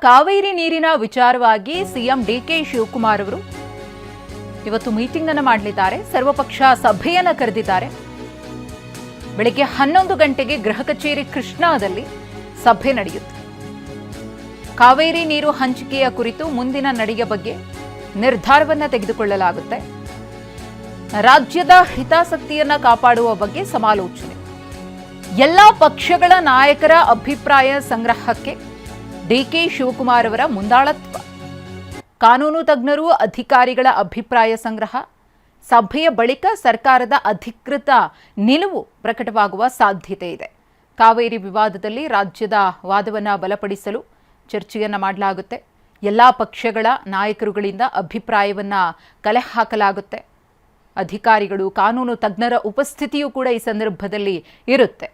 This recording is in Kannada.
ಕಾವೇರಿ ನೀರಿನ ವಿಚಾರವಾಗಿ ಸಿಎಂ ಡಿಕೆ ಶಿವಕುಮಾರ್ ಅವರು ಇವತ್ತು ಮೀಟಿಂಗ್ ಅನ್ನು ಮಾಡಲಿದ್ದಾರೆ. ಸರ್ವಪಕ್ಷ ಸಭೆಯನ್ನು ಕರೆದಿದ್ದಾರೆ. ಬೆಳಗ್ಗೆ 11 ಗಂಟೆಗೆ ಗೃಹ ಕಚೇರಿ ಕೃಷ್ಣಾದಲ್ಲಿ ಸಭೆ ನಡೆಯುತ್ತೆ. ಕಾವೇರಿ ನೀರು ಹಂಚಿಕೆಯ ಕುರಿತು ಮುಂದಿನ ನಡೆಯ ಬಗ್ಗೆ ನಿರ್ಧಾರವನ್ನು ತೆಗೆದುಕೊಳ್ಳಲಾಗುತ್ತೆ. ರಾಜ್ಯದ ಹಿತಾಸಕ್ತಿಯನ್ನ ಕಾಪಾಡುವ ಬಗ್ಗೆ ಸಮಾಲೋಚನೆ. ಎಲ್ಲ ಪಕ್ಷಗಳ ನಾಯಕರ ಅಭಿಪ್ರಾಯ ಸಂಗ್ರಹಕ್ಕೆ ಡಿಕೆ ಶಿವಕುಮಾರ್ ಅವರ ಮುಂದಾಳತ್ವ. ಕಾನೂನು ತಜ್ಞರು, ಅಧಿಕಾರಿಗಳ ಅಭಿಪ್ರಾಯ ಸಂಗ್ರಹ. ಸಭೆಯ ಬಳಿಕ ಸರ್ಕಾರದ ಅಧಿಕೃತ ನಿಲುವು ಪ್ರಕಟವಾಗುವ ಸಾಧ್ಯತೆ ಇದೆ. ಕಾವೇರಿ ವಿವಾದದಲ್ಲಿ ರಾಜ್ಯದ ವಾದವನ್ನು ಬಲಪಡಿಸಲು ಚರ್ಚೆಯನ್ನು ಮಾಡಲಾಗುತ್ತೆ. ಎಲ್ಲ ಪಕ್ಷಗಳ ನಾಯಕರುಗಳಿಂದ ಅಭಿಪ್ರಾಯವನ್ನು ಕಲೆ ಹಾಕಲಾಗುತ್ತೆ. ಅಧಿಕಾರಿಗಳು, ಕಾನೂನು ತಜ್ಞರ ಉಪಸ್ಥಿತಿಯೂ ಕೂಡ ಈ ಸಂದರ್ಭದಲ್ಲಿ ಇರುತ್ತೆ.